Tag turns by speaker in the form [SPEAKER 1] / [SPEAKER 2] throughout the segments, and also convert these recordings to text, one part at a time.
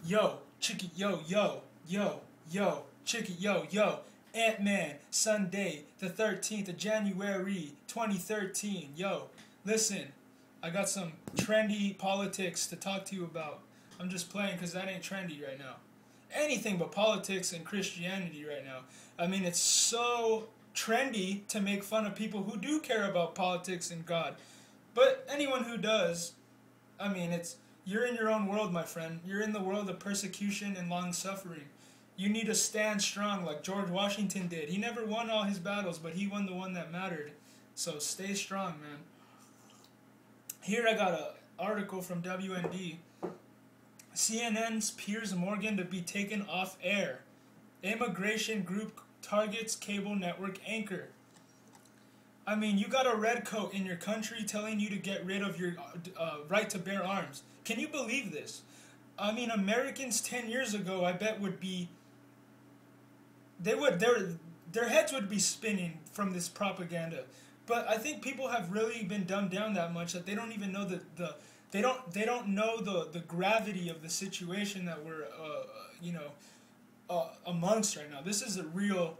[SPEAKER 1] Yo, chicky, yo, chicky, yo. Ant-Man, Sunday, the 13th of January, 2013. Yo, listen, I got some trendy politics to talk to you about. I'm just playing because that ain't trendy right now. Anything but politics and Christianity right now. I mean, it's so trendy to make fun of people who do care about politics and God. But anyone who does, I mean, it's you're in your own world, my friend. You're in the world of persecution and long suffering. You need to stand strong like George Washington did. He never won all his battles, but he won the one that mattered. So stay strong, man. Here I got an article from WND. CNN's Piers Morgan to be taken off air. Immigration group targets cable network anchor. I mean, you got a redcoat in your country telling you to get rid of your right to bear arms. Can you believe this? I mean, Americans 10 years ago, I bet would be they would their heads would be spinning from this propaganda. But I think people have really been dumbed down that much that they don't even know they don't know the gravity of the situation that we're amongst right now. This is a real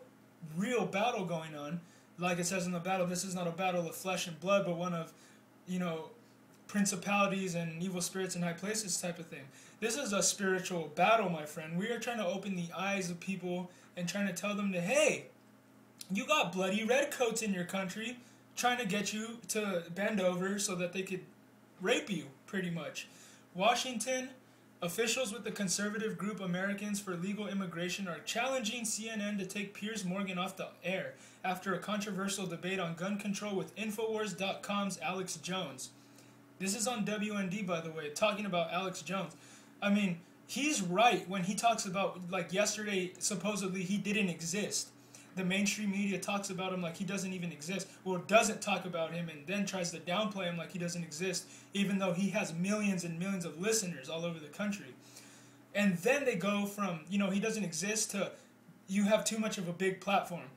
[SPEAKER 1] battle going on. Like it says in the battle, this is not a battle of flesh and blood, but one of, you know, principalities and evil spirits in high places type of thing. This is a spiritual battle, my friend. We are trying to open the eyes of people and trying to tell them that, hey, you got bloody redcoats in your country trying to get you to bend over so that they could rape you, pretty much. Washington, officials with the conservative group Americans for Legal Immigration are challenging CNN to take Piers Morgan off the air after a controversial debate on gun control with Infowars.com's Alex Jones. This is on WND, by the way, talking about Alex Jones. I mean, he's right when he talks about, like, yesterday, supposedly he didn't exist. The mainstream media talks about him like he doesn't even exist, or doesn't talk about him and then tries to downplay him like he doesn't exist, even though he has millions and millions of listeners all over the country. And then they go from, he doesn't exist to you have too much of a big platform.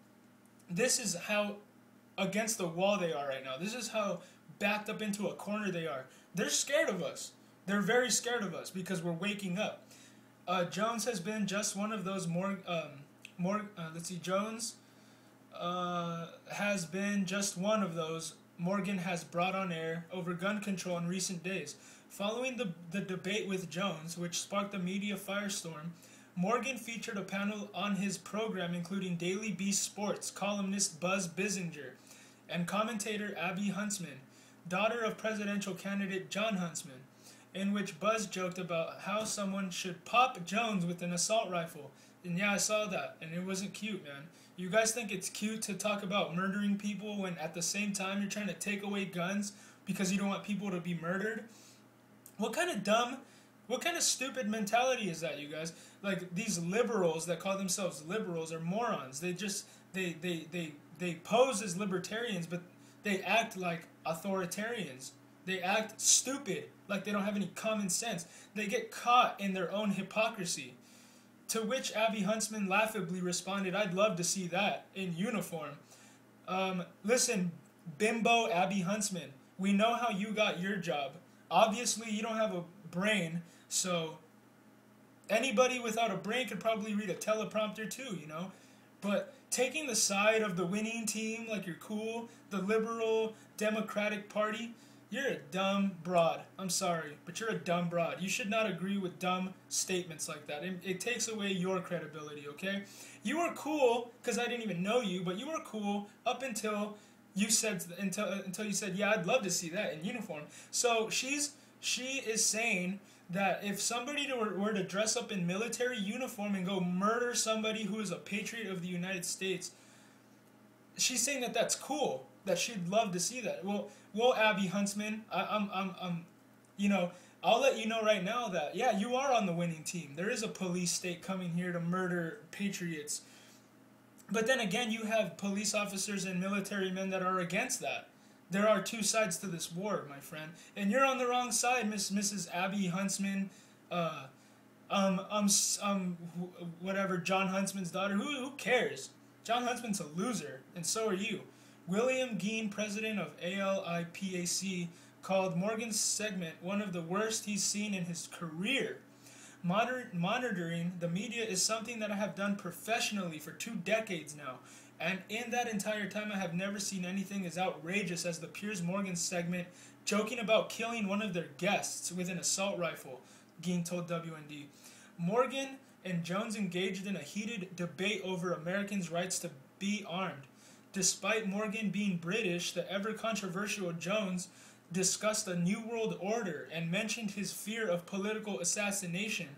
[SPEAKER 1] This is how against the wall they are right now. This is how backed up into a corner they are. They're scared of us. They're very scared of us because we're waking up. Jones has been just one of those Jones has been just one of those Morgan has brought on air over gun control in recent days. Following the debate with Jones, which sparked a media firestorm, Morgan featured a panel on his program including Daily Beast Sports columnist Buzz Bissinger and commentator Abby Huntsman, daughter of presidential candidate John Huntsman, in which Buzz joked about how someone should pop Jones with an assault rifle. And yeah, I saw that, and it wasn't cute, man. You guys think it's cute to talk about murdering people when at the same time you're trying to take away guns because you don't want people to be murdered? What kind of stupid mentality is that, you guys? Like, these liberals that call themselves liberals are morons. They pose as libertarians, but they act like authoritarians. They act stupid, like they don't have any common sense. They get caught in their own hypocrisy. To which Abby Huntsman laughably responded, I'd love to see that in uniform. Listen, bimbo Abby Huntsman, we know how you got your job. Obviously, you don't have a brain, so anybody without a brain could probably read a teleprompter too, But taking the side of the winning team like you're cool, the liberal Democratic Party, you're a dumb broad. I'm sorry, but you're a dumb broad. You should not agree with dumb statements like that. It takes away your credibility, okay? You were cool because I didn't even know you, but you were cool up until you said until you said, yeah, I'd love to see that in uniform. So she is saying that if somebody were to dress up in military uniform and go murder somebody who is a patriot of the United States, she's saying that that's cool, that she'd love to see that. Well, Abby Huntsman, I'll let you know right now that, yeah, you are on the winning team. There is a police state coming here to murder patriots. But then again, you have police officers and military men that are against that. There are two sides to this war, my friend. And you're on the wrong side, Mrs. Abby Huntsman, whatever, John Huntsman's daughter. Who cares? John Huntsman's a loser, and so are you. William Geen, president of ALIPAC, called Morgan's segment one of the worst he's seen in his career. Monitoring the media is something that I have done professionally for 2 decades now. And in that entire time, I have never seen anything as outrageous as the Piers Morgan segment joking about killing one of their guests with an assault rifle, Geen told WND. Morgan and Jones engaged in a heated debate over Americans' rights to be armed. Despite Morgan being British, the ever-controversial Jones discussed a new world order and mentioned his fear of political assassination.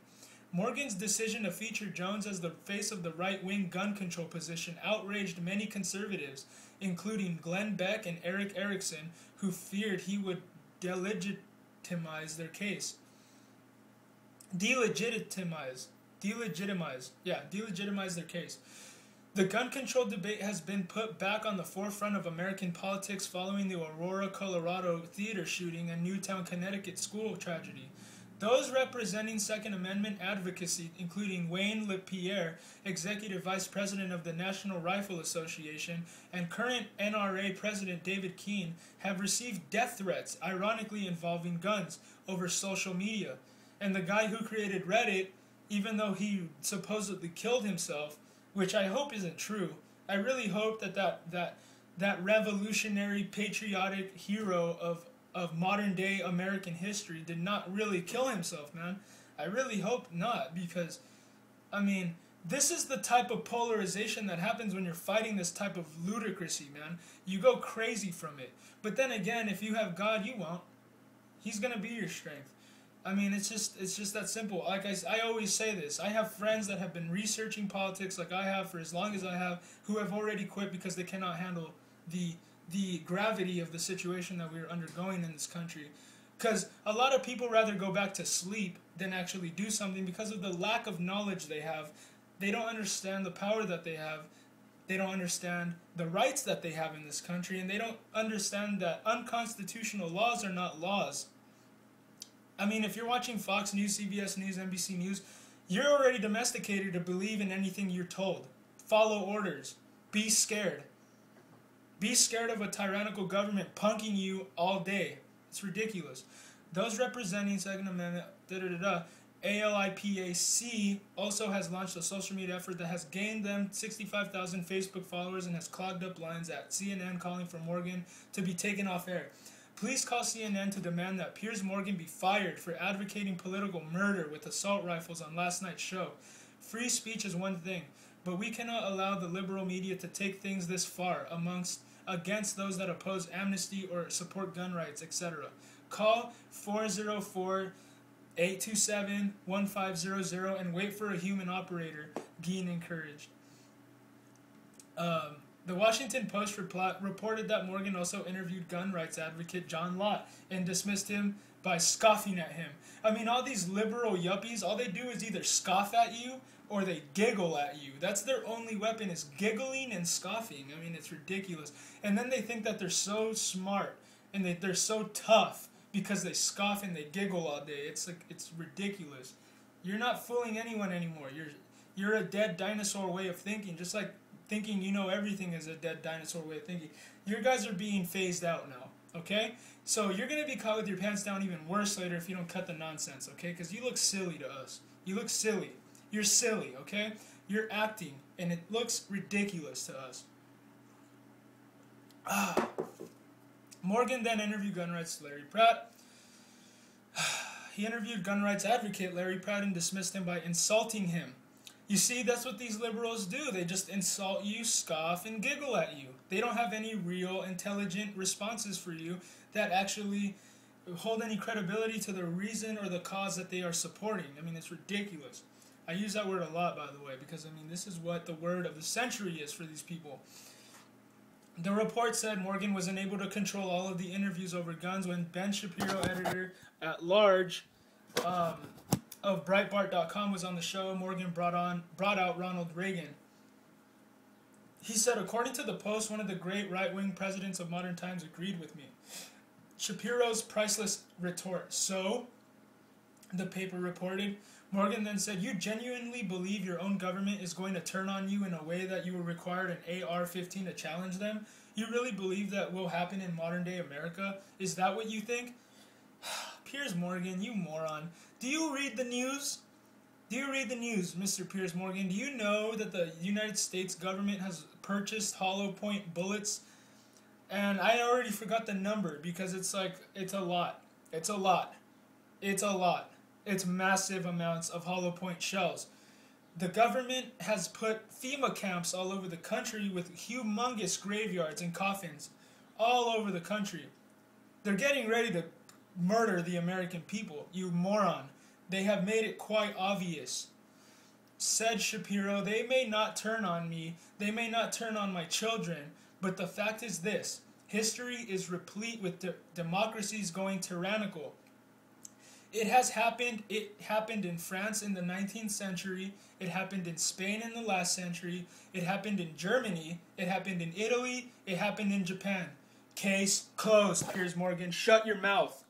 [SPEAKER 1] Morgan's decision to feature Jones as the face of the right-wing gun control position outraged many conservatives, including Glenn Beck and Eric Erickson, who feared he would delegitimize their case. Delegitimize their case. The gun control debate has been put back on the forefront of American politics following the Aurora, Colorado theater shooting and Newtown, Connecticut school tragedy. Those representing Second Amendment advocacy, including Wayne LePierre, Executive Vice President of the National Rifle Association, and current NRA President David Keene, have received death threats, ironically involving guns, over social media. And the guy who created Reddit, even though he supposedly killed himself, which I hope isn't true, I really hope that revolutionary, patriotic hero of modern-day American history did not really kill himself, man. I really hope not, because, I mean, this is the type of polarization that happens when you're fighting this type of ludicrousy, man. You go crazy from it. But then again, if you have God, you won't. He's going to be your strength. I mean, it's just that simple. Like I always say this. I have friends that have been researching politics like I have for as long as I have, who have already quit because they cannot handle the gravity of the situation that we're undergoing in this country. Because a lot of people rather go back to sleep than actually do something because of the lack of knowledge they have. They don't understand the power that they have. They don't understand the rights that they have in this country, and they don't understand that unconstitutional laws are not laws. I mean, if you're watching Fox News, CBS News, NBC News, you're already domesticated to believe in anything you're told. Follow orders. Be scared. Be scared of a tyrannical government punking you all day. It's ridiculous. Those representing Second Amendment, ALIPAC also has launched a social media effort that has gained them 65,000 Facebook followers and has clogged up lines at CNN calling for Morgan to be taken off air. Please call CNN to demand that Piers Morgan be fired for advocating political murder with assault rifles on last night's show. Free speech is one thing, but we cannot allow the liberal media to take things this far against those that oppose amnesty or support gun rights, etc. Call 404-827-1500 and wait for a human operator, Geen encouraged. The Washington Post reported that Morgan also interviewed gun rights advocate John Lott and dismissed him by scoffing at him. I mean, all these liberal yuppies, all they do is either scoff at you or they giggle at you. That's their only weapon, is giggling and scoffing. I mean, it's ridiculous. And then they think that they're so smart and they're so tough because they scoff and they giggle all day. It's ridiculous. You're not fooling anyone anymore. You're a dead dinosaur way of thinking, just like thinking you know everything is a dead dinosaur way of thinking. You guys are being phased out now, okay? So you're going to be caught with your pants down even worse later if you don't cut the nonsense, okay? Because you look silly to us. You look silly. You're silly, okay? You're acting, and it looks ridiculous to us. Morgan then interviewed gun rights Larry Pratt. He interviewed gun rights advocate Larry Pratt and dismissed him by insulting him. You see, that's what these liberals do. They just insult you, scoff, and giggle at you. They don't have any real, intelligent responses for you that actually hold any credibility to the reason or the cause that they are supporting. I mean, it's ridiculous. I use that word a lot, by the way, because, I mean, this is what the word of the century is for these people. The report said Morgan was unable to control all of the interviews over guns when Ben Shapiro, editor-at-large, of Breitbart.com, was on the show. Morgan brought out Ronald Reagan. He said, according to the Post, one of the great right-wing presidents of modern times agreed with me. Shapiro's priceless retort. So, the paper reported, Morgan then said, you genuinely believe your own government is going to turn on you in a way that you were required an AR-15 to challenge them? You really believe that will happen in modern-day America? Is that what you think? Piers Morgan, you moron. Do you read the news? Do you read the news, Mr. Piers Morgan? Do you know that the United States government has purchased hollow point bullets? And I already forgot the number because it's like, it's a lot. It's a lot. It's a lot. It's massive amounts of hollow point shells. The government has put FEMA camps all over the country with humongous graveyards and coffins all over the country. They're getting ready to murder the American people, you moron. They have made it quite obvious. Said Shapiro, they may not turn on me, they may not turn on my children, but the fact is this: history is replete with democracies going tyrannical. It has happened. It happened in France in the 19th century. It happened in Spain in the last century. It happened in Germany. It happened in Italy. It happened in Japan. Case closed, Piers Morgan. Shut your mouth.